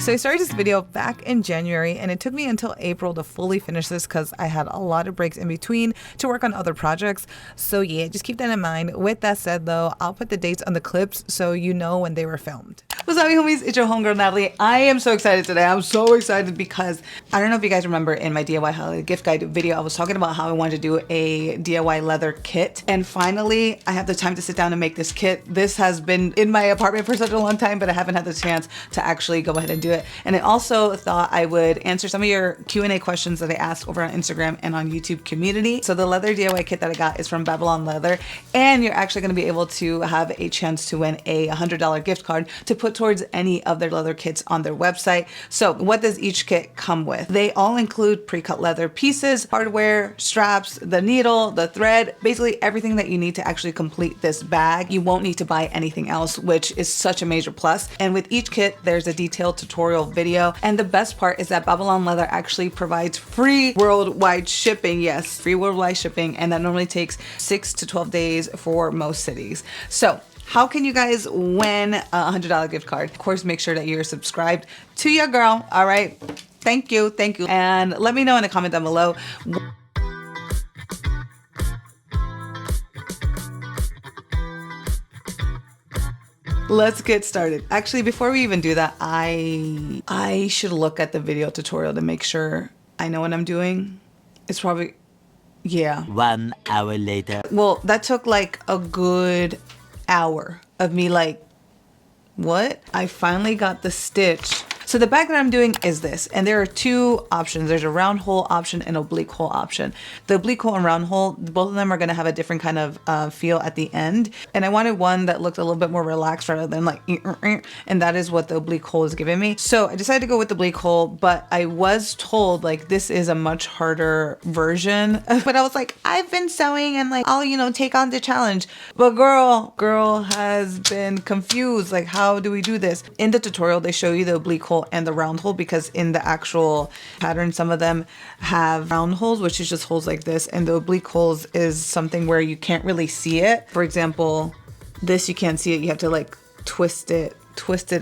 So I started this video back in January and it took me until April to fully finish this because I had a lot of breaks in between to work on other projects. So yeah, just keep that in mind. With that said though, I'll put the dates on the clips so you know when they were filmed. What's up, homies? It's your homegirl, Natalie. I am so excited today. I'm so excited because I don't know if you guys remember in my DIY holiday gift guide video, I was talking about how I wanted to do a DIY leather kit. And finally, I have the time to sit down and make this kit. This has been in my apartment for such a long time, but I haven't had the chance to actually go ahead and do it. And I also thought I would answer some of your Q&A questions that I asked over on Instagram and on YouTube community. So the leather DIY kit that I got is from Babylon Leather. And you're actually gonna be able to have a chance to win a $100 gift card to put towards any of their leather kits on their website. So what does each kit come with? They all include pre-cut leather pieces, hardware, straps, the needle, the thread, basically everything that you need to actually complete this bag. You won't need to buy anything else, which is such a major plus. And with each kit, there's a detailed tutorial video. And the best part is that Babylon Leather actually provides free worldwide shipping. Yes, free worldwide shipping. And that normally takes 6 to 12 days for most cities. So how can you guys win a $100 gift card? Of course, make sure that you're subscribed to your girl. All right. Thank you. Thank you. And let me know in a comment down below. Let's get started. Actually, before we even do that, I should look at the video tutorial to make sure I know what I'm doing. It's probably, yeah. 1 hour later. Well, that took like a good hour of me like, what? I finally got the stitch. So the bag that I'm doing is this, and there are two options. There's a round hole option and oblique hole option. The oblique hole and round hole, both of them are gonna have a different kind of feel at the end. And I wanted one that looked a little bit more relaxed rather than like, and that is what the oblique hole is giving me. So I decided to go with the oblique hole, but I was told like this is a much harder version. But I was like, I've been sewing and like, I'll, you know, take on the challenge. But girl has been confused. Like, how do we do this? In the tutorial, they show you the oblique hole and the round hole, because in the actual pattern some of them have round holes, which is just holes like this, and the oblique holes is something where you can't really see it. For example, this, you can't see it, you have to like twist it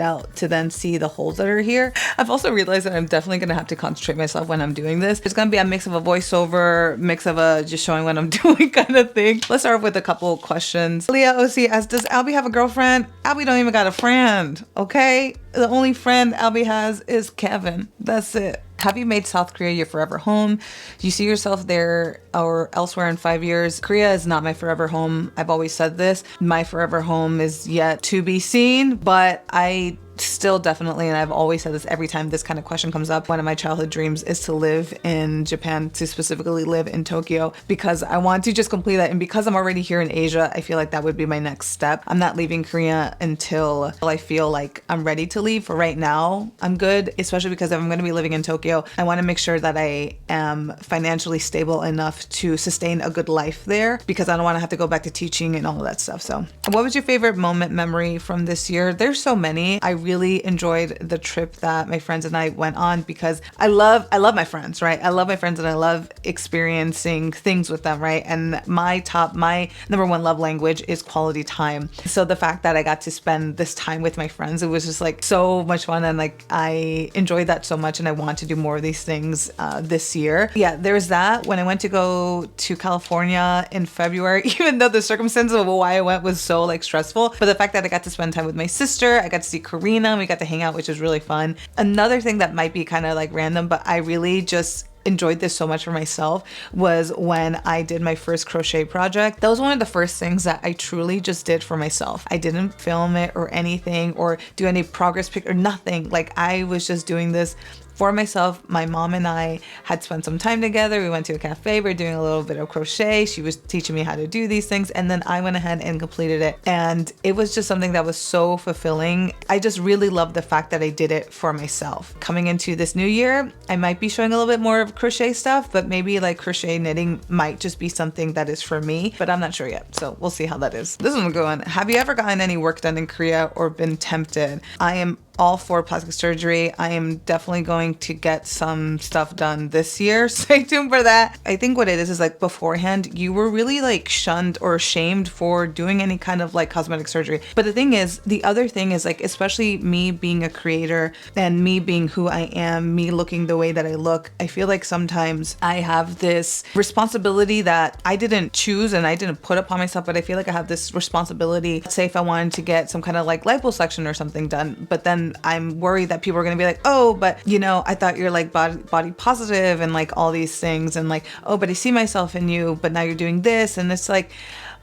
out to then see the holes that are here. I've also realized that I'm definitely gonna have to concentrate myself when I'm doing this. It's gonna be a mix of a voiceover, mix of a just showing what I'm doing kind of thing. Let's start with a couple questions. Leah OC asks, does Albie have a girlfriend? Albie don't even got a friend, okay? The only friend Albie has is Kevin. That's it. Have you made South Korea your forever home? Do you see yourself there or elsewhere in 5 years? Korea is not my forever home. I've always said this. My forever home is yet to be seen, but I still definitely, and I've always said this every time this kind of question comes up, one of my childhood dreams is to live in Japan, to specifically live in Tokyo, because I want to just complete that. And because I'm already here in Asia, I feel like that would be my next step. I'm not leaving Korea until I feel like I'm ready to leave. For right now, I'm good, especially because if I'm going to be living in Tokyo, I want to make sure that I am financially stable enough to sustain a good life there, because I don't want to have to go back to teaching and all of that stuff. So what was your favorite moment, memory from this year? There's so many. I really enjoyed the trip that my friends and I went on, because I love my friends, right? I love my friends and I love experiencing things with them, right? And my number one love language is quality time. So the fact that I got to spend this time with my friends, it was just like so much fun, and like I enjoyed that so much, and I want to do more of these things this year. Yeah, there's that. When I went to go to California in February, even though the circumstances of why I went was so like stressful, but the fact that I got to spend time with my sister, I got to see Karina, and we got to hang out, which was really fun. Another thing that might be kind of like random, but I really just enjoyed this so much for myself, was when I did my first crochet project. That was one of the first things that I truly just did for myself. I didn't film it or anything or do any progress pic or nothing. Like I was just doing this for myself. My mom and I had spent some time together. We went to a cafe. We were doing a little bit of crochet. She was teaching me how to do these things. And then I went ahead and completed it. And it was just something that was so fulfilling. I just really loved the fact that I did it for myself. Coming into this new year, I might be showing a little bit more of crochet stuff, but maybe like crochet knitting might just be something that is for me, but I'm not sure yet. So we'll see how that is. This one's a good one. Have you ever gotten any work done in Korea or been tempted? I am all for plastic surgery. I am definitely going to get some stuff done this year. Stay tuned for that. I think what it is like beforehand, you were really like shunned or shamed for doing any kind of like cosmetic surgery. But the thing is, the other thing is like, especially me being a creator and me being who I am, me looking the way that I look, I feel like sometimes I have this responsibility that I didn't choose and I didn't put upon myself, but I feel like I have this responsibility. Let's say if I wanted to get some kind of like liposuction or something done, but then I'm worried that people are going to be like, oh, but you know, I thought you're like body positive and like all these things, and like, oh, but I see myself in you, but now you're doing this. And it's like,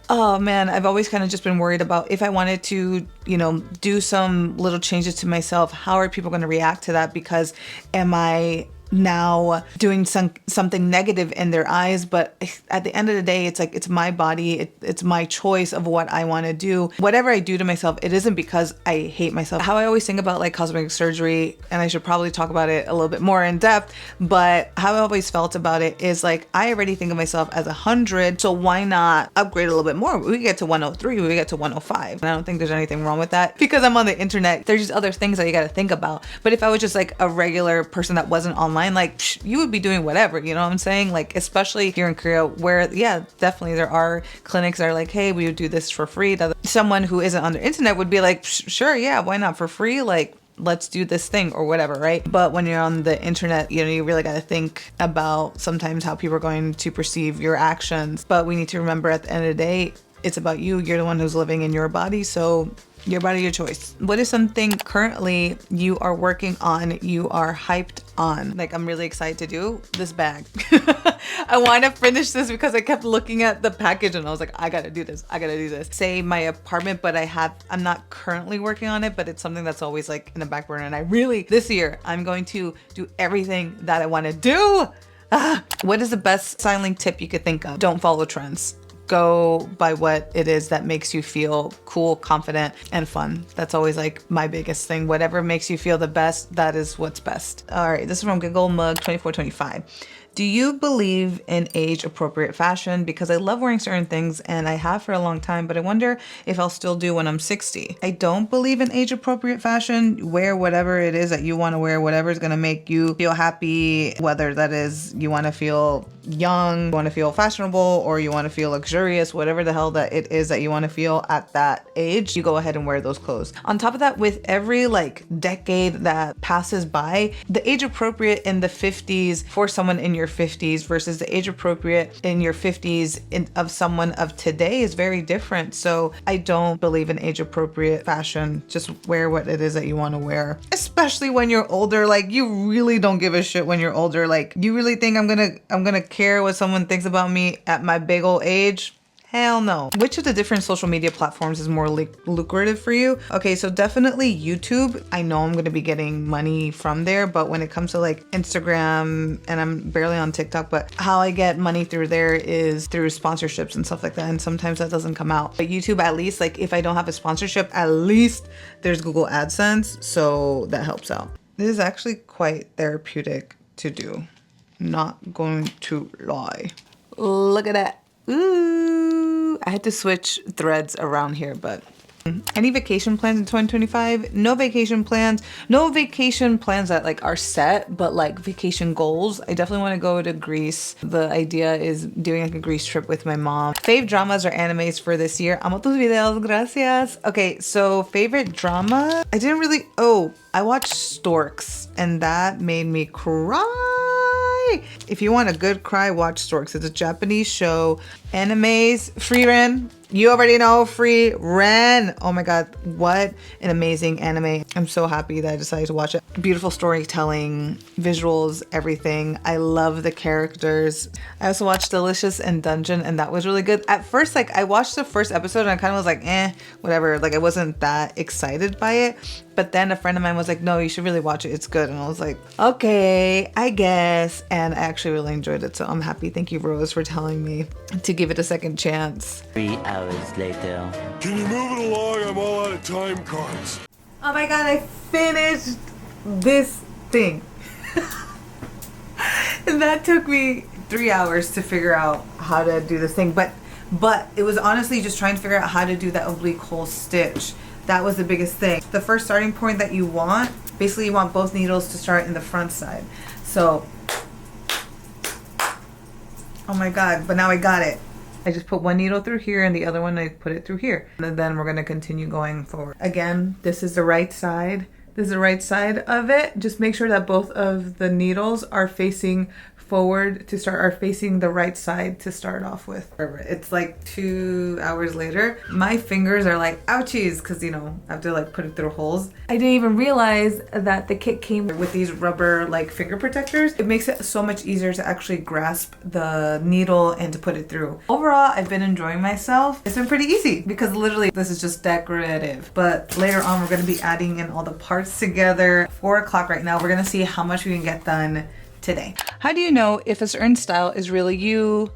oh man, I've always kind of just been worried about if I wanted to, you know, do some little changes to myself, how are people going to react to that? Because am I now doing something negative in their eyes? But at the end of the day, it's like, it's my body, it's my choice of what I want to do. Whatever I do to myself, it isn't because I hate myself. How I always think about like cosmetic surgery, and I should probably talk about it a little bit more in depth, but how I always felt about it is like, I already think of myself as 100, so why not upgrade a little bit more? We get to 103, we get to 105, and I don't think there's anything wrong with that. Because I'm on the internet, there's just other things that you got to think about. But if I was just like a regular person that wasn't online, like you would be doing whatever, you know what I'm saying? Like, especially here in Korea, where yeah, definitely there are clinics that are like, hey, we would do this for free. Someone who isn't on the internet would be like, sure, yeah, why not, for free? Like, let's do this thing or whatever, right? But when you're on the internet, you know, you really got to think about sometimes how people are going to perceive your actions. But we need to remember at the end of the day, it's about you. You're the one who's living in your body, so your body, your choice. What is something currently you are working on, you are hyped on? Like, I'm really excited to do this bag. I want to finish this because I kept looking at the package and I was like, I gotta do this. I gotta do this. Say my apartment, but I'm not currently working on it, but it's something that's always like in the back burner. And I really, this year, I'm going to do everything that I want to do. What is the best styling tip you could think of? Don't follow trends. Go by what it is that makes you feel cool, confident, and fun. That's always like my biggest thing. Whatever makes you feel the best, that is what's best. All right, this is from Giggle Mug 2425. Do you believe in age-appropriate fashion? Because I love wearing certain things and I have for a long time, but I wonder if I'll still do when I'm 60. I don't believe in age-appropriate fashion. Wear whatever it is that you want to wear, whatever is going to make you feel happy, whether that is you want to feel young, you want to feel fashionable, or you want to feel luxurious, whatever the hell that it is that you want to feel at that age, you go ahead and wear those clothes. On top of that, with every like decade that passes by, the age appropriate in the 50s for someone in your 50s versus the age appropriate in your 50s of someone of today is very different. So I don't believe in age appropriate fashion. Just wear what it is that you want to wear, especially when you're older. Like, you really don't give a shit when you're older. Like, you really think I'm gonna care what someone thinks about me at my big old age? Hell no. Which of the different social media platforms is more lucrative for you? Okay, so definitely YouTube. I know I'm going to be getting money from there, but when it comes to like Instagram, and I'm barely on TikTok, but how I get money through there is through sponsorships and stuff like that. And sometimes that doesn't come out. But YouTube, at least, like if I don't have a sponsorship, at least there's Google AdSense. So that helps out. This is actually quite therapeutic to do. Not going to lie. Look at that. Ooh, I had to switch threads around here, but any vacation plans in 2025? No vacation plans. No vacation plans that like are set, but like vacation goals. I definitely want to go to Greece. The idea is doing like a Greece trip with my mom. Fave dramas or animes for this year? Amo tus videos, gracias. Okay, so favorite drama? I watched Storks and that made me cry. If you want a good cry, watch Storks. It's a Japanese show. Animes, Free Ren. You already know Free Ren. Oh my god, what an amazing anime. I'm so happy that I decided to watch it. Beautiful storytelling, visuals, everything. I love the characters. I also watched Delicious and Dungeon, and that was really good. At first, like, I watched the first episode and I kind of was like, whatever. Like, I wasn't that excited by it. But then a friend of mine was like, no, you should really watch it. It's good. And I was like, okay, I guess. And I actually really enjoyed it. So I'm happy. Thank you, Rose, for telling me to give it a second chance. 3 hours later. Can you move it along? I'm all out of time cards. Oh my god, I finished this thing. And that took me 3 hours to figure out how to do this thing. But it was honestly just trying to figure out how to do that oblique hole stitch That was the biggest thing. The first starting point that you want, basically you want both needles to start in the front side. So, oh my God, but now I got it. I just put one needle through here and the other one I put it through here. And then we're gonna continue going forward. Again, this is the right side. This is the right side of it. Just make sure that both of the needles are facing forward to start, are facing the right side to start off with. It's like 2 hours later. My fingers are like ouchies because, you know, I have to like put it through holes. I didn't even realize that the kit came with these rubber like finger protectors. It makes it so much easier to actually grasp the needle and to put it through. Overall, I've been enjoying myself. It's been pretty easy because literally this is just decorative. But later on, we're gonna be adding in all the parts together. 4 o'clock right now. We're gonna see how much we can get done today. How do you know if a certain style is really you?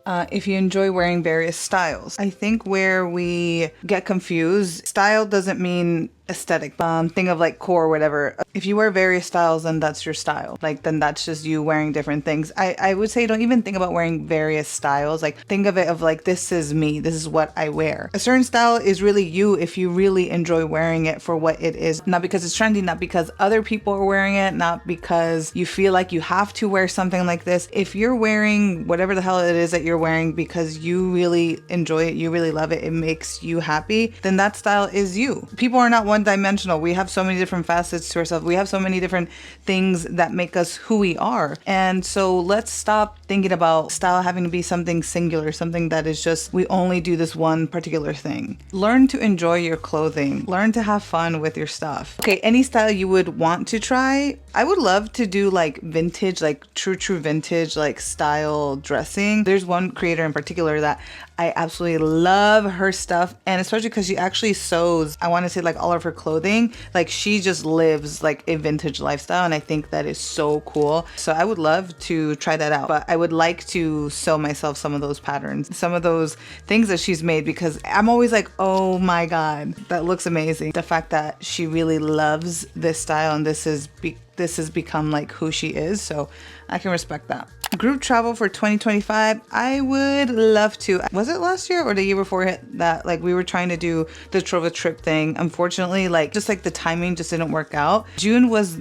If you enjoy wearing various styles. I think where we get confused, style doesn't mean aesthetic. Think of like core or whatever. If you wear various styles, then that's your style. Like, then that's just you wearing different things. I would say don't even think about wearing various styles. Like, think of it of like, this is me. This is what I wear. A certain style is really you if you really enjoy wearing it for what it is. Not because it's trendy, not because other people are wearing it, not because you feel like you have to wear something like this. If you're wearing whatever the hell it is that you're wearing because you really enjoy it, you really love it, it makes you happy, then that style is you. People are not one-dimensional. We have so many different facets to ourselves. We have so many different things that make us who we are. And so let's stop thinking about style having to be something singular, something that is just, we only do this one particular thing. Learn to enjoy your clothing. Learn to have fun with your stuff. Okay, any style you would want to try. I would love to do like vintage, like true vintage, like style dressing. There's one creator in particular that I absolutely love her stuff, and especially because she actually sews, I want to say like all of her clothing. Like she just lives like a vintage lifestyle, and I think that is so cool. So I would love to try that out, but I would like to sew myself some of those patterns, some of those things that she's made, because I'm always like, oh my God, that looks amazing. The fact that she really loves this style and this has become like who she is, so I can respect that. Group travel for 2025, I would love to. Was it last year or the year before that, like we were trying to do the Trova trip thing? Unfortunately, like just like the timing just didn't work out. June was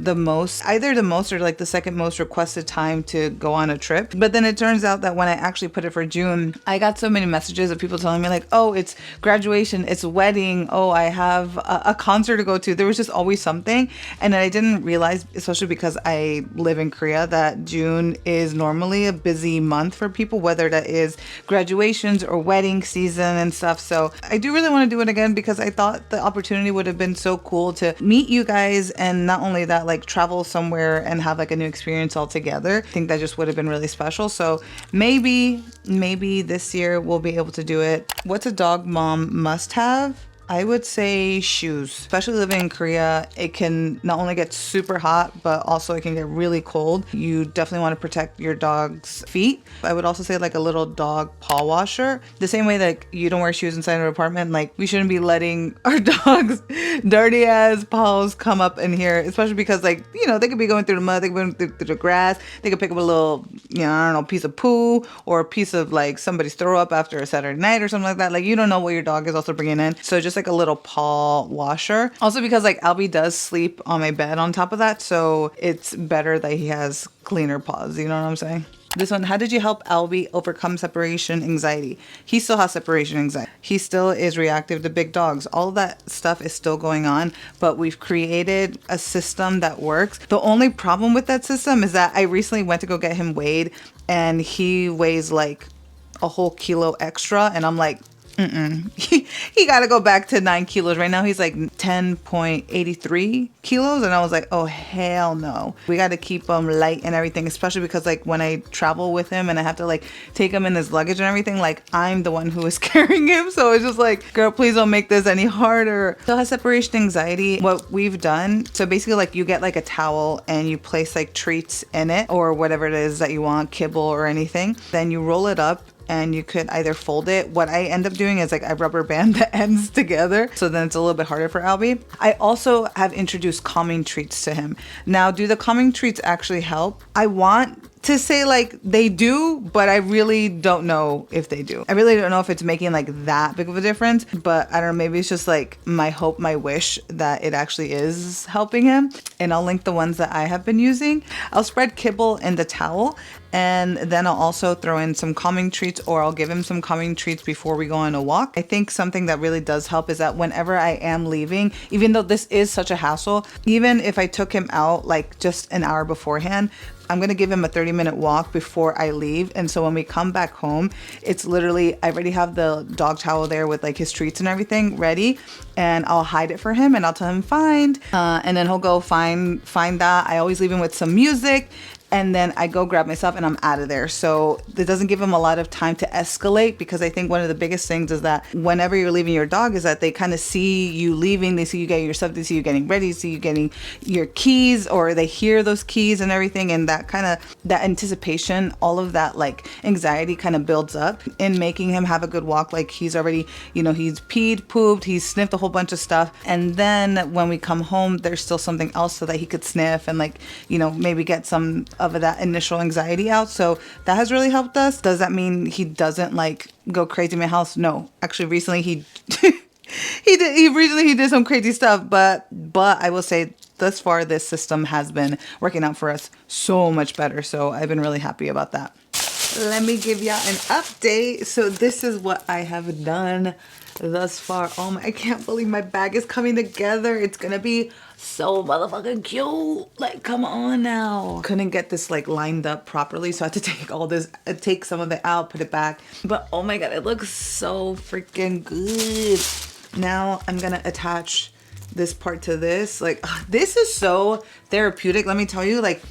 either the most or like the second most requested time to go on a trip. But then it turns out that when I actually put it for June, I got so many messages of people telling me like, oh, it's graduation, it's wedding, oh, I have a concert to go to. There was just always something. And I didn't realize, especially because I live in Korea, that June is normally a busy month for people, whether that is graduations or wedding season and stuff. So I do really want to do it again because I thought the opportunity would have been so cool to meet you guys, and not only that, like travel somewhere and have like a new experience all together. I think that just would have been really special. So maybe this year we'll be able to do it. What's a dog mom must have? I would say shoes. Especially living in Korea, it can not only get super hot, but also it can get really cold. You definitely want to protect your dog's feet. I would also say like a little dog paw washer. The same way that you don't wear shoes inside an apartment, like we shouldn't be letting our dogs' dirty ass paws come up in here, especially because like, you know, they could be going through the mud, they could be going through the grass, they could pick up a little, you know, I don't know, piece of poo or a piece of like somebody's throw up after a Saturday night or something like that. Like you don't know what your dog is also bringing in. So just like a little paw washer. Also because like Albie does sleep on my bed on top of that, so it's better that he has cleaner paws, you know what I'm saying? This one, how did you help Albie overcome separation anxiety? He still has separation anxiety. He still is reactive to big dogs. All of that stuff is still going on, but we've created a system that works. The only problem with that system is that I recently went to go get him weighed, and he weighs like a whole kilo extra, and I'm like, he got to go back to 9 kilos. Right now he's like 10.83 kilos, and I was like, oh hell no, we got to keep him light and everything, especially because like when I travel with him and I have to like take him in his luggage and everything, like I'm the one who is carrying him, so it's just like, girl, please don't make this any harder. Still has separation anxiety. What we've done, so basically like you get like a towel and you place like treats in it or whatever it is that you want, kibble or anything, then you roll it up and you could either fold it. What I end up doing is like I rubber band the ends together, so then it's a little bit harder for Albie. I also have introduced calming treats to him. Now, do the calming treats actually help? I want to say like they do, but I really don't know if they do. I really don't know if it's making like that big of a difference, but I don't know, maybe it's just like my hope, my wish that it actually is helping him. And I'll link the ones that I have been using. I'll spread kibble in the towel, and then I'll also throw in some calming treats, or I'll give him some calming treats before we go on a walk. I think something that really does help is that whenever I am leaving, even though this is such a hassle, even if I took him out like just an hour beforehand, I'm gonna give him a 30-minute walk before I leave. And so when we come back home, it's literally, I already have the dog towel there with like his treats and everything ready, and I'll hide it for him and I'll tell him find, and then he'll go find that. I always leave him with some music, and then I go grab myself and I'm out of there. So it doesn't give him a lot of time to escalate, because I think one of the biggest things is that whenever you're leaving your dog is that they kind of see you leaving, they see you getting your stuff, they see you getting ready, see you getting your keys, or they hear those keys and everything, and that kind of, that anticipation, all of that like anxiety kind of builds up in making him have a good walk. Like he's already, you know, he's peed, pooped, he's sniffed a whole bunch of stuff, and then when we come home there's still something else so that he could sniff and like, you know, maybe get some of that initial anxiety out. So that has really helped us. Does that mean he doesn't like go crazy in my house? No, actually recently he he did some crazy stuff, but I will say thus far this system has been working out for us so much better. So I've been really happy about that. Let me give y'all an update. So this is what I have done thus far. Oh my, I can't believe my bag is coming together. It's gonna be so motherfucking cute. Like, come on now. Couldn't get this like lined up properly, so I had to take all this, take some of it out, put it back. But oh my god, it looks so freaking good. Now I'm gonna attach this part to this. Like, this is so therapeutic. Let me tell you, like,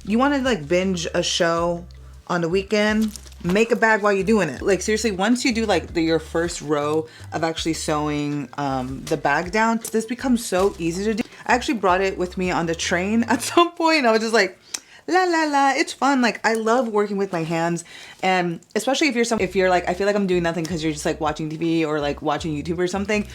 you want to like binge a show on the weekend, make a bag while you're doing it. Like seriously, once you do like your first row of actually sewing the bag down, this becomes so easy to do. I actually brought it with me on the train at some point. I was just like, la la la, it's fun. Like I love working with my hands, and especially if you're like, I feel like I'm doing nothing because you're just like watching TV or like watching YouTube or something,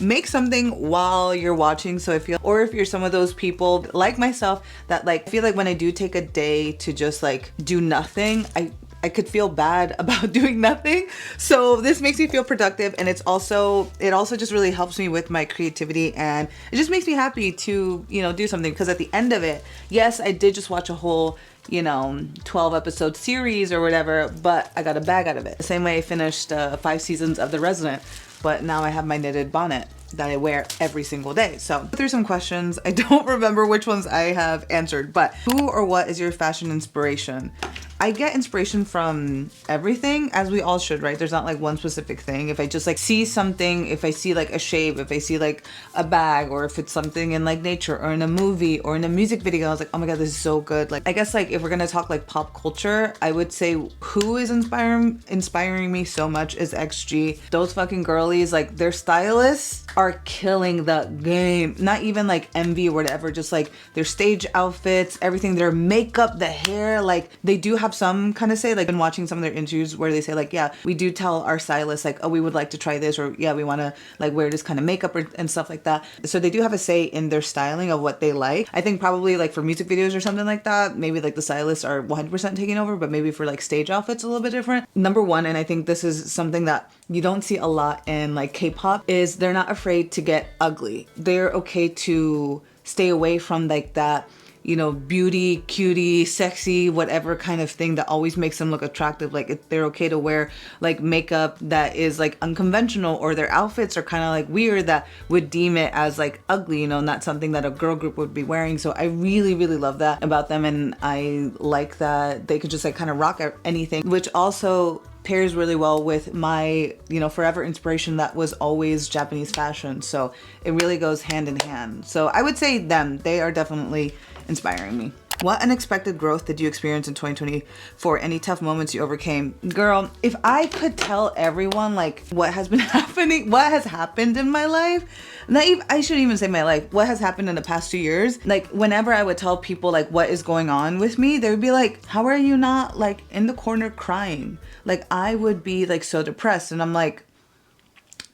make something while you're watching. So or if you're some of those people like myself that like feel like when I do take a day to just like do nothing, I could feel bad about doing nothing. So this makes me feel productive, and it also just really helps me with my creativity, and it just makes me happy to, you know, do something, because at the end of it, yes, I did just watch a whole, you know, 12 episode series or whatever, but I got a bag out of it. The same way I finished 5 seasons of The Resident, but now I have my knitted bonnet that I wear every single day. So through some questions, I don't remember which ones I have answered, but who or what is your fashion inspiration? I get inspiration from everything, as we all should, right? There's not like one specific thing. If I just like see something, if I see like a shape, if I see like a bag, or if it's something in like nature or in a movie or in a music video, I was like, oh my god, this is so good. Like, I guess like if we're gonna talk like pop culture, I would say who is inspiring me so much is XG. Those fucking girlies, like their stylists are killing the game. Not even like envy or whatever, just like their stage outfits, everything, their makeup, the hair, like they do have some kind of say, like, been watching some of their interviews where they say like, yeah, we do tell our stylists like, oh, we would like to try this, or yeah, we want to like wear this kind of makeup and stuff like that. So they do have a say in their styling of what they like. I think probably like for music videos or something like that, maybe like the stylists are 100% taking over, but maybe for like stage outfits a little bit different. Number one, and I think this is something that you don't see a lot in like K-pop, is they're not afraid to get ugly. They're okay to stay away from like that, you know, beauty, cutie, sexy, whatever kind of thing that always makes them look attractive. Like they're okay to wear like makeup that is like unconventional, or their outfits are kind of like weird that would deem it as like ugly, you know, not something that a girl group would be wearing. So I really, really love that about them. And I like that they could just like kind of rock anything, which also pairs really well with my, you know, forever inspiration that was always Japanese fashion. So it really goes hand in hand. So I would say them, they are definitely inspiring me. What unexpected growth did you experience in 2024? Any tough moments you overcame? Girl, if I could tell everyone like what has been happening, what has happened in my life, I shouldn't even say my life, what has happened in the past 2 years, like whenever I would tell people like what is going on with me, they would be like, how are you not like in the corner crying? Like I would be like so depressed, and I'm like,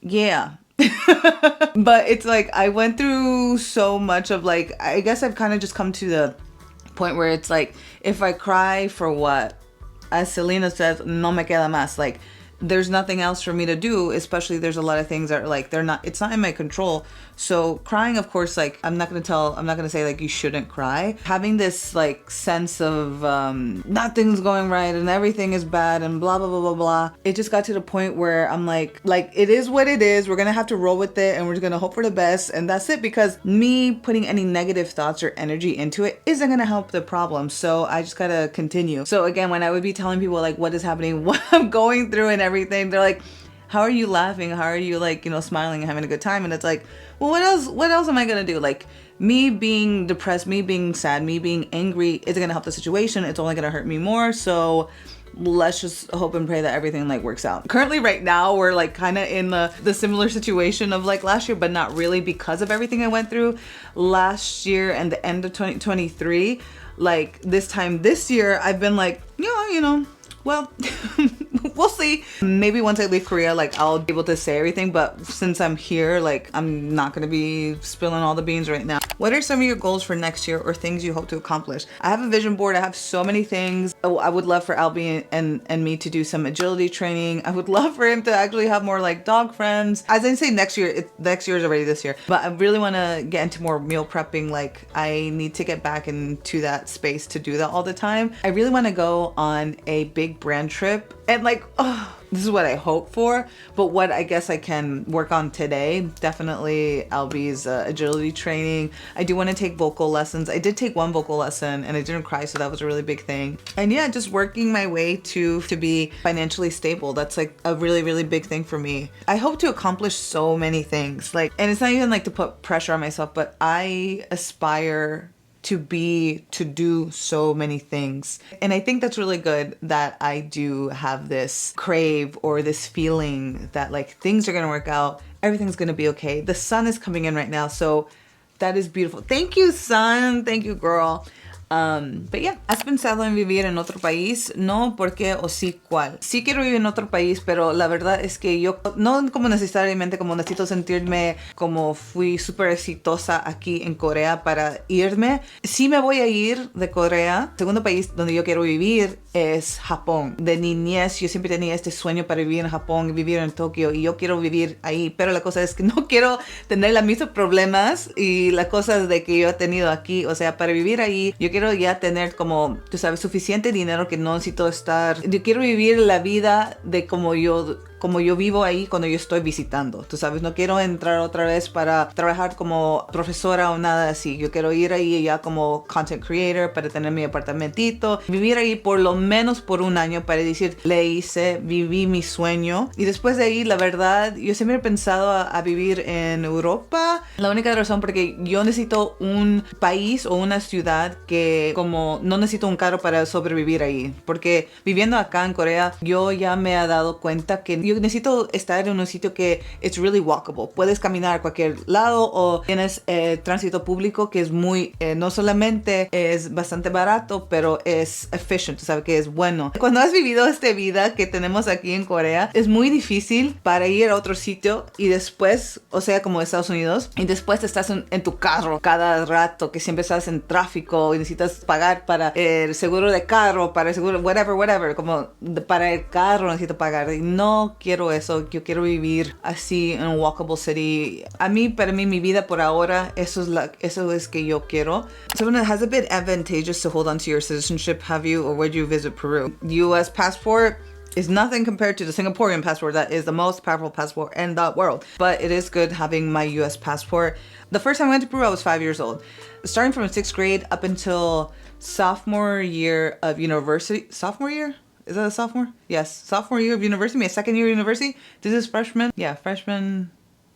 yeah. But it's like I went through so much of like, I guess I've kind of just come to the point where it's like, if I cry for what? As Selena says, no me queda más. Like, there's nothing else for me to do, especially there's a lot of things that are like, it's not in my control. So crying, of course, like, I'm not going to say like you shouldn't cry. Having this like sense of nothing's going right and everything is bad and blah, blah, blah, blah, blah. It just got to the point where I'm like, it is what it is. We're going to have to roll with it and we're just going to hope for the best. And that's it, because me putting any negative thoughts or energy into it isn't going to help the problem. So I just got to continue. So again, when I would be telling people like what is happening, what I'm going through and everything, they're like, how are you laughing? How are you like, smiling and having a good time? And it's like, well, what else am I gonna do? Like, me being depressed, me being sad, me being angry isn't gonna help the situation. It's only gonna hurt me more. So let's just hope and pray that everything like works out. Currently right now we're like kind of in the similar situation of like last year, but not really, because of everything I went through last year and the end of 2023. Like this time this year, I've been like, well, we'll see. Maybe once I leave Korea, like I'll be able to say everything, but since I'm here, like I'm not gonna be spilling all the beans right now. What are some of your goals for next year or things you hope to accomplish? I have a vision board. I have so many things. Oh, I would love for Albie and me to do some agility training. I would love for him to actually have more like dog friends. As I say, next year is already this year, but I really want to get into more meal prepping. Like I need to get back into that space to do that all the time. I really want to go on a big brand trip, and like, this is what I hope for, but what I guess I can work on today, definitely Albie's agility training. I do want to take vocal lessons. I did take one vocal lesson and I didn't cry, so that was a really big thing. And yeah, just working my way to be financially stable. That's like a really, really big thing for me. I hope to accomplish so many things, like, and it's not even like to put pressure on myself, but I aspire to do so many things. And I think that's really good that I do have this crave or this feeling that like things are gonna work out, everything's gonna be okay. The sun is coming in right now, so that is beautiful. Thank you, sun. Thank you, girl. But yeah, ¿has pensado en vivir en otro país? No, ¿por qué o sí cuál? Sí quiero vivir en otro país, pero la verdad es que yo no como necesariamente como necesito sentirme como fui súper exitosa aquí en Corea para irme. Sí me voy a ir de Corea. Segundo país donde yo quiero vivir es Japón. De niñez yo siempre tenía este sueño para vivir en Japón, vivir en Tokio, y yo quiero vivir ahí, pero la cosa es que no quiero tener los mismos problemas y las cosas de que yo he tenido aquí. O sea, para vivir ahí yo quiero ya tener como, tú sabes, suficiente dinero, que no necesito yo quiero vivir la vida de como yo vivo ahí cuando yo estoy visitando, tú sabes. No quiero entrar otra vez para trabajar como profesora o nada así. Yo quiero ir ahí ya como content creator para tener mi apartamentito, vivir ahí por lo menos por un año para decir, viví mi sueño. Y después de ahí, la verdad, yo siempre he pensado a vivir en Europa. La única razón porque yo necesito un país o una ciudad que como no necesito un carro para sobrevivir ahí, porque viviendo acá en Corea yo ya me he dado cuenta que yo necesito estar en un sitio que it's really walkable. Puedes caminar a cualquier lado, o tienes tránsito público que es muy, no solamente es bastante barato, pero es efficient, tú sabes que es bueno. Cuando has vivido esta vida que tenemos aquí en Corea, es muy difícil para ir a otro sitio y después, o sea, como Estados Unidos, y después estás en tu carro cada rato, que siempre estás en tráfico y necesitas pagar para el seguro de carro, para el seguro, whatever, como para el carro necesito pagar. Y no quiero eso. Yo quiero vivir así en un walkable city. Para mí, mi vida por ahora, eso es que yo quiero. So, has it been advantageous to hold on to your citizenship? Have you, or would you visit Peru? U.S. passport is nothing compared to the Singaporean passport. That is the most powerful passport in the world. But it is good having my U.S. passport. The first time I went to Peru, I was 5 years old. Starting from 6th grade up until sophomore year of university. Sophomore year? Is that a sophomore? Yes. Sophomore year of university, my second year of university. This is freshman. Yeah, freshman.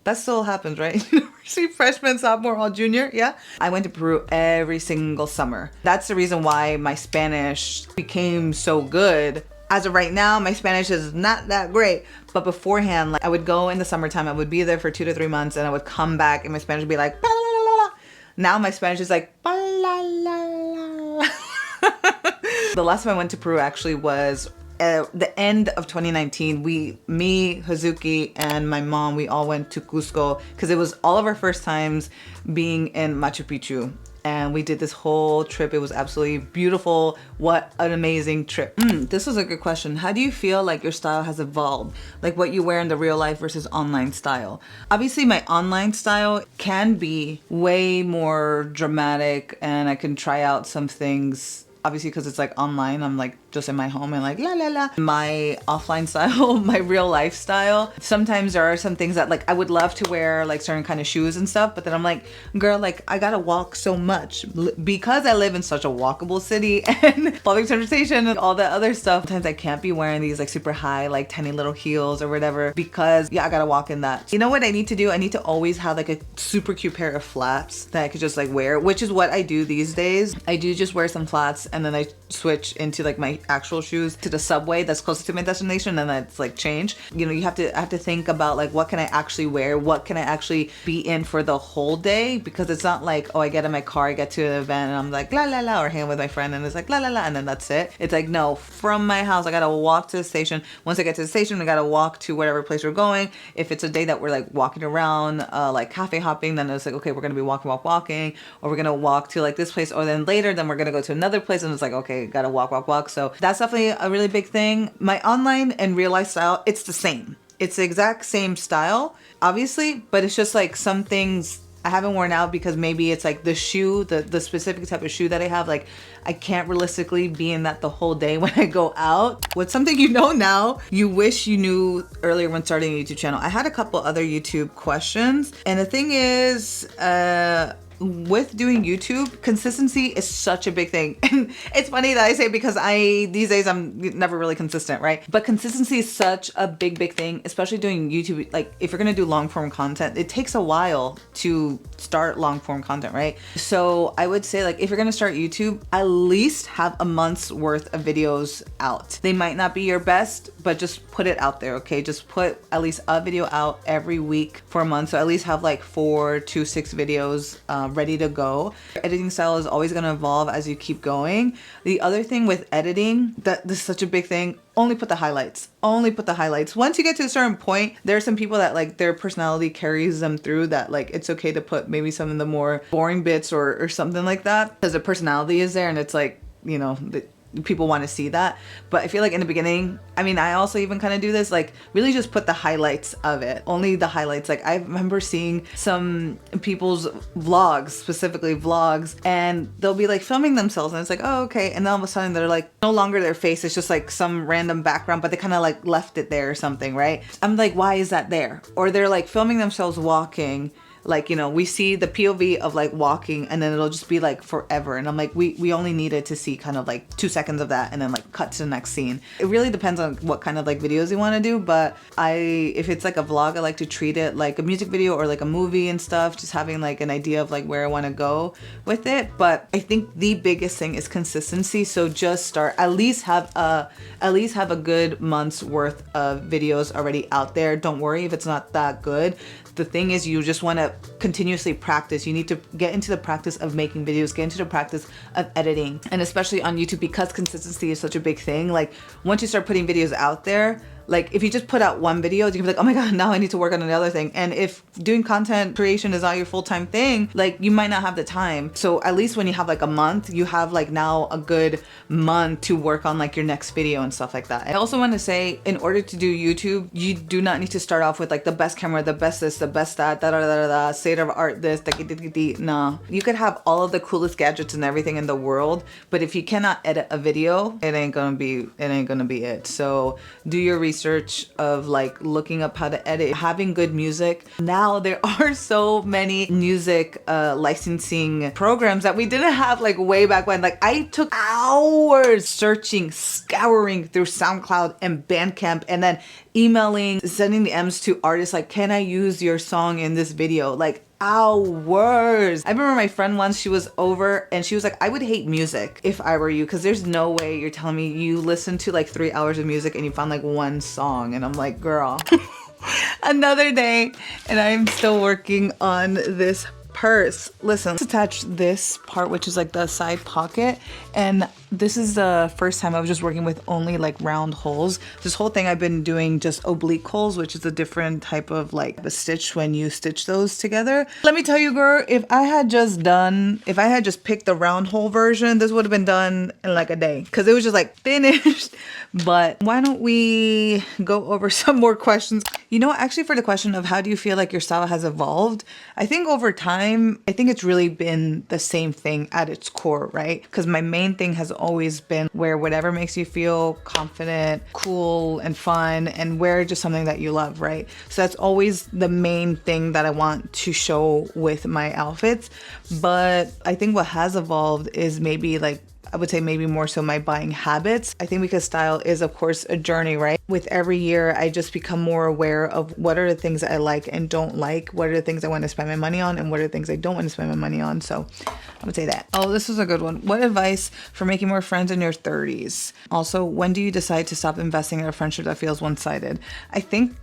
That still happens, right? University, freshman, sophomore, all junior. Yeah. I went to Peru every single summer. That's the reason why my Spanish became so good. As of right now, my Spanish is not that great. But beforehand, like I would go in the summertime. I would be there for 2 to 3 months, and I would come back, and my Spanish would be like, ba la la la. Now my Spanish is like, ba la la la. The last time I went to Peru actually was the end of 2019. Me, Hazuki, and my mom, we all went to Cusco because it was all of our first times being in Machu Picchu. and we did this whole trip. It was absolutely beautiful. What an amazing trip. This was a good question. How do you feel like your style has evolved? Like what you wear in the real life versus online style? Obviously my online style can be way more dramatic, and I can try out some things. Obviously, because it's like online, I'm like just in my home and like la la la. My offline style, my real life style, sometimes there are some things that like I would love to wear like certain kind of shoes and stuff, but then I'm like, girl, like I gotta walk so much because I live in such a walkable city and public transportation and all that other stuff. Sometimes I can't be wearing these like super high, like tiny little heels or whatever, because yeah, I gotta walk in that. You know what I need to do? I need to always have like a super cute pair of flats that I could just like wear, which is what I do these days. I do just wear some flats and then I switch into like my actual shoes to the subway that's close to my destination, and that's like change. You know, I have to think about like what can I actually wear, what can I actually be in for the whole day, because it's not like, oh, I get in my car, I get to an event and I'm like la la la, or hang with my friend and it's like la la la, and then that's it. It's like, no, from my house I gotta walk to the station. Once I get to the station, I gotta walk to whatever place we're going. If it's a day that we're like walking around like cafe hopping, then it's like, okay, we're gonna be walking, or we're gonna walk to like this place, or then later then we're gonna go to another place, and it's like, okay, gotta walk. So that's definitely a really big thing. My online and real life style, it's the same. It's the exact same style, obviously, but it's just like some things I haven't worn out because maybe it's like the shoe, the specific type of shoe that I have, like I can't realistically be in that the whole day when I go out. What's something you know now you wish you knew earlier when starting a YouTube channel? I had a couple other YouTube questions, and the thing is, with doing YouTube, consistency is such a big thing. And it's funny that I say, because these days I'm never really consistent, right? But consistency is such a big thing, especially doing YouTube. Like if you're gonna do long form content, it takes a while to start long form content, right? So I would say, like, if you're gonna start YouTube, at least have a month's worth of videos out. They might not be your best, but just put it out there, okay? Just put at least a video out every week for a month. So at least have like 4 to 6 videos ready to go. Your editing style is always going to evolve as you keep going. The other thing with editing, that this is such a big thing, only put the highlights. Only put the highlights. Once you get to a certain point, there are some people that like their personality carries them through, that like it's okay to put maybe some of the more boring bits or something like that, because the personality is there, and it's like, you know, people want to see that. But I feel like in the beginning, I mean, I also even kind of do this, like really just put the highlights of it, only the highlights. Like I remember seeing some people's vlogs, specifically vlogs, and they'll be like filming themselves, and it's like, oh, okay, and then all of a sudden they're like no longer their face, it's just like some random background, but they kind of like left it there or something, right? I'm like, why is that there? Or they're like filming themselves walking, like, you know, we see the POV of like walking, and then it'll just be like forever, and I'm like, we only needed to see kind of like 2 seconds of that and then like cut to the next scene. It really depends on what kind of like videos you want to do, but if it's like a vlog, I like to treat it like a music video or like a movie and stuff, just having like an idea of like where I want to go with it. But I think the biggest thing is consistency. So just start, at least have a good month's worth of videos already out there. Don't worry if it's not that good. The thing is, you just want to continuously practice. You need to get into the practice of making videos, get into the practice of editing. And especially on YouTube, because consistency is such a big thing, like once you start putting videos out there, like if you just put out one video, you can be like, oh my God, now I need to work on another thing. And if doing content creation is not your full-time thing, like you might not have the time. So at least when you have like a month, you have like now a good month to work on like your next video and stuff like that. I also want to say, in order to do YouTube, you do not need to start off with like the best camera, the best this, the best that, state of art this, no. You could have all of the coolest gadgets and everything in the world, but if you cannot edit a video, it ain't gonna be it. So do your research of like looking up how to edit, having good music. Now there are so many music licensing programs that we didn't have like way back when. Like I took hours searching, scouring through SoundCloud and Bandcamp, and then emailing, sending the M's to artists like, can I use your song in this video? Like hours. I remember my friend once, she was over and she was like, I would hate music if I were you, because there's no way you're telling me you listened to like 3 hours of music and you found like one song. And I'm like, girl, another day and I'm still working on this purse. Listen, let's attach this part, which is like the side pocket, and This is the first time I was just working with only like round holes. This whole thing I've been doing just oblique holes, which is a different type of like a stitch when you stitch those together. Let me tell you, girl, if I had just picked the round hole version, this would have been done in like a day because it was just like finished. But why don't we go over some more questions? You know, actually for the question of how do you feel like your style has evolved, I think over time, I think it's really been the same thing at its core, right? Because my main thing has always been wear whatever makes you feel confident, cool, and fun, and wear just something that you love, right? So that's always the main thing that I want to show with my outfits. But I think what has evolved is maybe like, I would say maybe more so my buying habits. I think because style is of course a journey, right? With every year, I just become more aware of what are the things that I like and don't like, what are the things I want to spend my money on, and what are the things I don't want to spend my money on. So I would say that. Oh, this is a good one. What advice for making more friends in your 30s? Also, when do you decide to stop investing in a friendship that feels one-sided? I think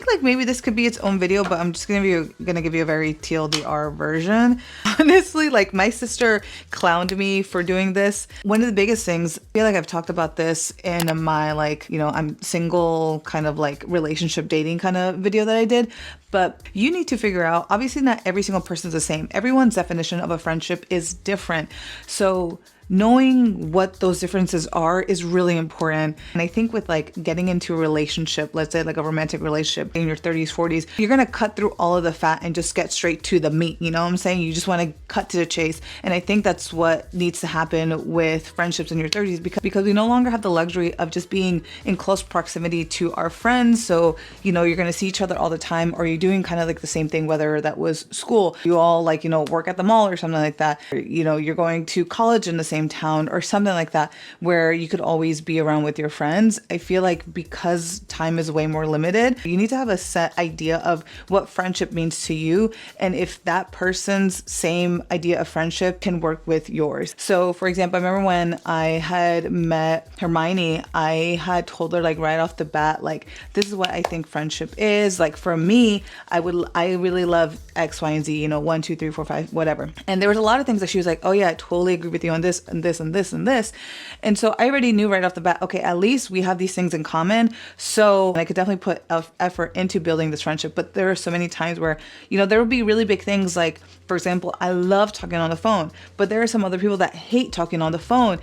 like maybe this could be its own video, but I'm just gonna give you a very TLDR version. Honestly, like my sister clowned me for doing this. One of the biggest things, I feel like I've talked about this in my like, you know, I'm single kind of like relationship dating kind of video that I did. But you need to figure out, obviously not every single person is the same. Everyone's definition of a friendship is different. So knowing what those differences are is really important. And I think with like getting into a relationship, let's say like a romantic relationship in your 30s, 40s, you're gonna cut through all of the fat and just get straight to the meat. You know what I'm saying? You just want to cut to the chase. And I think that's what needs to happen with friendships in your 30s because we no longer have the luxury of just being in close proximity to our friends. So, you know, you're gonna see each other all the time, or you're doing kind of like the same thing, whether that was school, you all like, you know, work at the mall or something like that. Or, you know, you're going to college in the same town or something like that, where you could always be around with your friends. I feel like because time is way more limited, you need to have a set idea of what friendship means to you, and if that person's same idea of friendship can work with yours. So for example, I remember when I had met Hermione, I had told her like right off the bat, like, this is what I think friendship is. Like for me, I really love X, Y, and Z, you know, 1, 2, 3, 4, 5, whatever. And there was a lot of things that she was like, oh yeah, I totally agree with you on this and this and this and this. And so I already knew right off the bat, okay, at least we have these things in common. So I could definitely put effort into building this friendship. But there are so many times where, you know, there would be really big things like, for example, I love talking on the phone, but there are some other people that hate talking on the phone.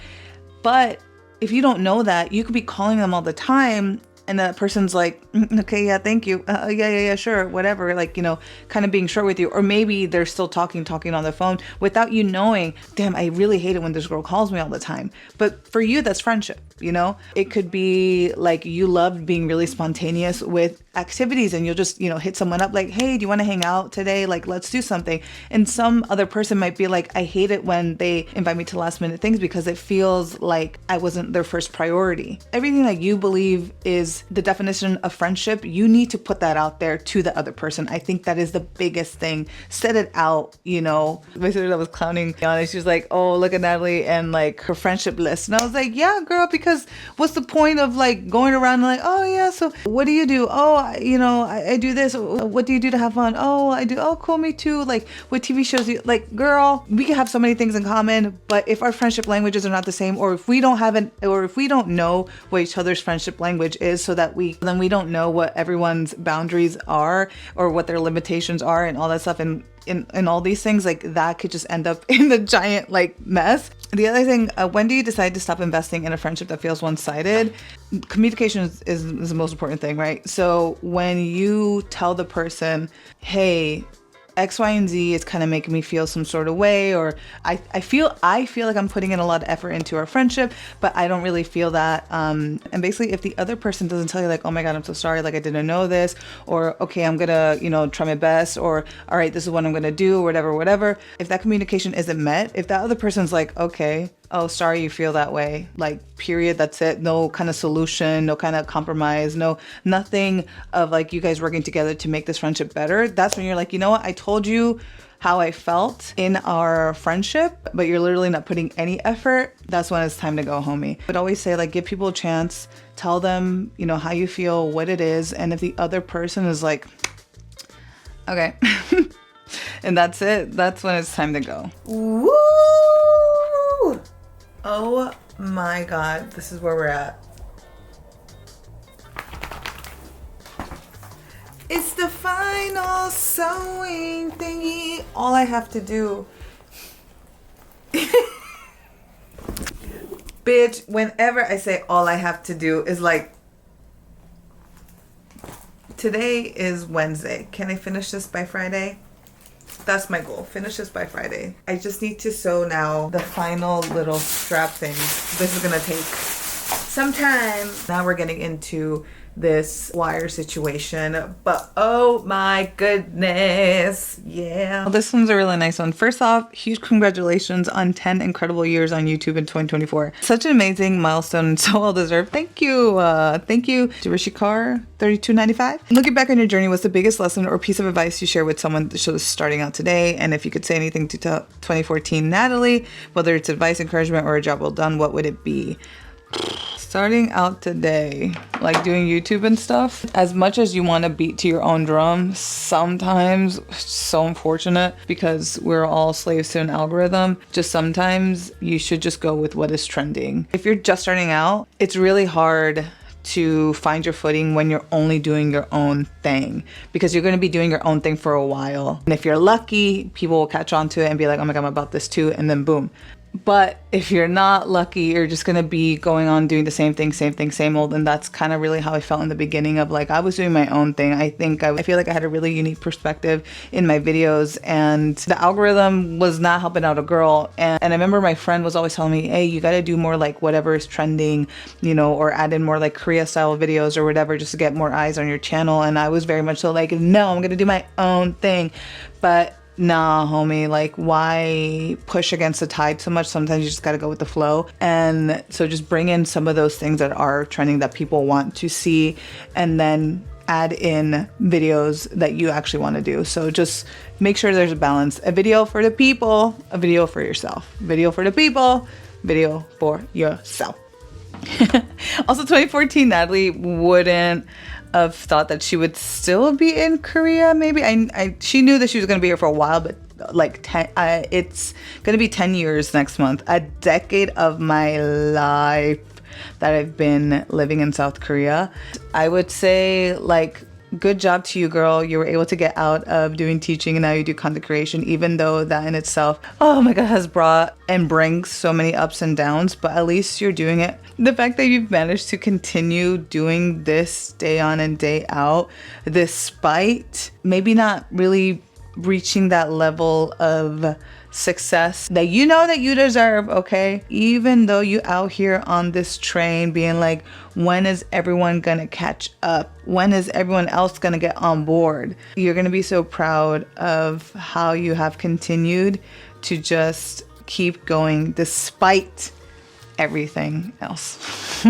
But if you don't know that, you could be calling them all the time and that person's like, okay, yeah, thank you. Yeah, sure, whatever. Like, you know, kind of being short with you. Or maybe they're still talking on the phone without you knowing, damn, I really hate it when this girl calls me all the time. But for you, that's friendship, you know? It could be like you love being really spontaneous with activities and you'll just, you know, hit someone up like, hey, do you want to hang out today? Like, let's do something. And some other person might be like, I hate it when they invite me to last minute things because it feels like I wasn't their first priority. Everything that you believe is the definition of friendship, you need to put that out there to the other person. I think that is the biggest thing. Set it out, you know. My sister that was clowning me on it, she was like, oh, look at Natalie and like her friendship list. And I was like, yeah, girl, because what's the point of like going around and like, oh yeah, so what do you do? Oh, you know, I do this. What do you do to have fun? Oh, I do. Oh, cool, me too. Like what TV shows you like, girl, we can have so many things in common, but if our friendship languages are not the same, or if we don't know what each other's friendship language is, so that we don't know what everyone's boundaries are or what their limitations are and all that stuff, and all these things, like that could just end up in the giant like mess. The other thing, when do you decide to stop investing in a friendship that feels one-sided? Communication is the most important thing, right? So when you tell the person, hey, X, Y, and Z is kind of making me feel some sort of way, or I feel like I'm putting in a lot of effort into our friendship, but I don't really feel that. And basically, if the other person doesn't tell you like, oh my God, I'm so sorry, like I didn't know this, or okay, I'm gonna, you know, try my best, or all right, this is what I'm gonna do, or whatever. If that communication isn't met, if that other person's like, okay, oh, sorry you feel that way, like period, that's it, no kind of solution, no kind of compromise, nothing of like you guys working together to make this friendship better, that's when you're like, you know what, I told you how I felt in our friendship, but you're literally not putting any effort. That's when it's time to go, homie. I would always say like, give people a chance, tell them, you know, how you feel, what it is, and if the other person is like, okay, and that's it, that's when it's time to go. Woo! Oh my God, this is where we're at. It's the final sewing thingy. All I have to do. Bitch, whenever I say all I have to do is like, today is Wednesday. Can I finish this by Friday? That's my goal. Finish this by Friday. I just need to sew now the final little strap thing. This is gonna take some time. Now we're getting into this wire situation, but oh my goodness, yeah. Well, this one's a really nice one. First off, huge congratulations on 10 incredible years on YouTube in 2024. Such an amazing milestone and so well deserved. Thank you. Thank you to Rishikar 3295. Looking back on your journey, what's the biggest lesson or piece of advice you share with someone that's starting out today? And if you could say anything to 2014 Natalie, whether it's advice, encouragement, or a job well done, what would it be? Starting out today, like doing YouTube and stuff, as much as you want to beat to your own drum, sometimes it's so unfortunate because we're all slaves to an algorithm. Just sometimes you should just go with what is trending. If you're just starting out, it's really hard to find your footing when you're only doing your own thing, because you're going to be doing your own thing for a while. And if you're lucky, people will catch on to it and be like, oh my God, I'm about this too. And then boom. But if you're not lucky, you're just going to be going on doing the same thing, same old. And that's kind of really how I felt in the beginning of like, I was doing my own thing. I feel like I had a really unique perspective in my videos, and the algorithm was not helping out a girl. And I remember my friend was always telling me, hey, you got to do more like whatever is trending, you know, or add in more like Korea style videos or whatever, just to get more eyes on your channel. And I was very much so like, no, I'm going to do my own thing. But nah, homie, like why push against the tide so much? Sometimes you just got to go with the flow. And so just bring in some of those things that are trending that people want to see, and then add in videos that you actually want to do. So just make sure there's a balance. A video for the people, a video for yourself. Video for the people, video for yourself. Also, 2014 Natalie wouldn't have thought that she would still be in Korea. Maybe she knew that she was going to be here for a while, but like it's going to be 10 years next month, a decade of my life that I've been living in South Korea. I would say like, good job to you, girl. You were able to get out of doing teaching and now you do content creation, even though that in itself, oh my God, has brought and brings so many ups and downs, but at least you're doing it. The fact that you've managed to continue doing this day on and day out, despite maybe not really reaching that level of success that you know that you deserve, okay? Even though you out here on this train being like, when is everyone gonna catch up? When is everyone else gonna get on board? You're gonna be so proud of how you have continued to just keep going despite everything else.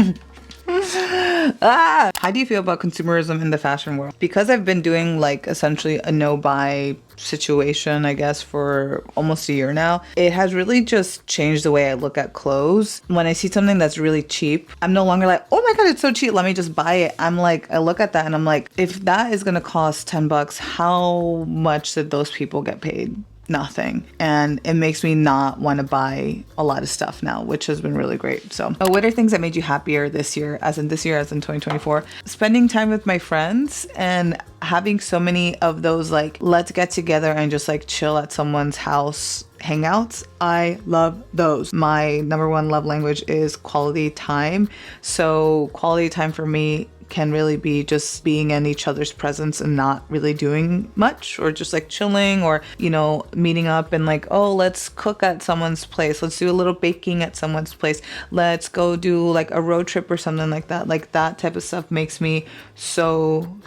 How do you feel about consumerism in the fashion world? Because I've been doing like essentially a no-buy situation, I guess, for almost a year now, it has really just changed the way I look at clothes. When I see something that's really cheap, I'm no longer like, oh my God, it's so cheap, let me just buy it. I'm like, I look at that and I'm like, if that is gonna cost $10, how much did those people get paid? Nothing. And it makes me not want to buy a lot of stuff now, which has been really great. So what are things that made you happier this year, as in 2024? Spending time with my friends and having so many of those like, let's get together and just like chill at someone's house hangouts. I love those. My number one love language is quality time. So quality time for me can really be just being in each other's presence and not really doing much, or just like chilling, or, you know, meeting up and like, oh, let's cook at someone's place. Let's do a little baking at someone's place. Let's go do like a road trip or something like that. Like that type of stuff makes me so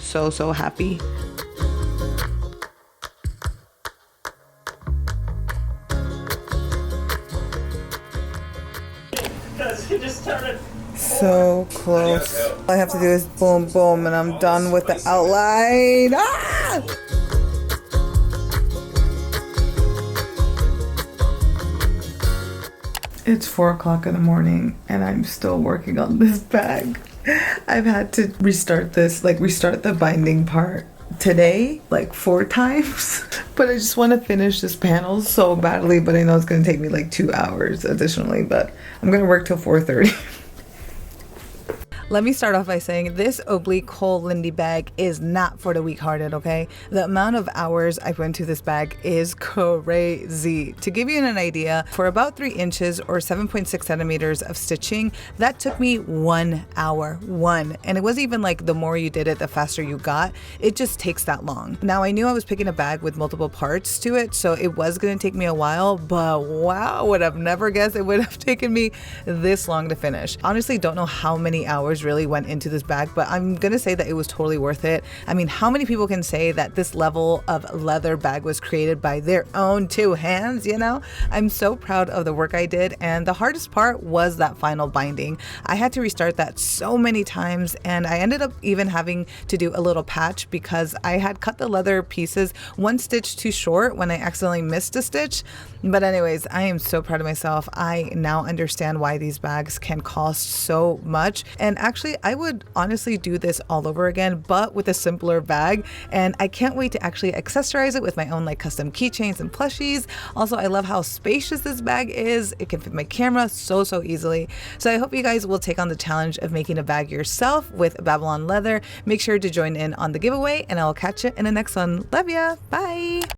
happy. He just started. So close. All I have to do is boom, boom, and I'm done with the outline. Ah! It's 4 o'clock in the morning and I'm still working on this bag. I've had to restart the binding part today like 4 times But I just want to finish this panel so badly, but I know it's going to take me like 2 hours additionally, but I'm going to work till 4:30. Let me start off by saying this oblique hole Lindy bag is not for the weak-hearted, okay? The amount of hours I put into this bag is crazy. To give you an idea, for about 3 inches or 7.6 centimeters of stitching, that took me 1 hour, and it wasn't even like the more you did it, the faster you got. It just takes that long. Now, I knew I was picking a bag with multiple parts to it, so it was gonna take me a while, but wow, would have never guessed it would have taken me this long to finish. Honestly, don't know how many hours really went into this bag, but I'm gonna say that it was totally worth it. I mean, how many people can say that this level of leather bag was created by their own 2 hands, you know? I'm so proud of the work I did, and the hardest part was that final binding. I had to restart that so many times, and I ended up even having to do a little patch because I had cut the leather pieces 1 stitch too short when I accidentally missed a stitch. But anyways, I am so proud of myself. I now understand why these bags can cost so much, and actually I would honestly do this all over again, but with a simpler bag, and I can't wait to actually accessorize it with my own like custom keychains and plushies. Also, I love how spacious this bag is. It can fit my camera so easily. So I hope you guys will take on the challenge of making a bag yourself with Babylon leather. Make sure to join in on the giveaway, and I will catch you in the next one. Love ya. Bye.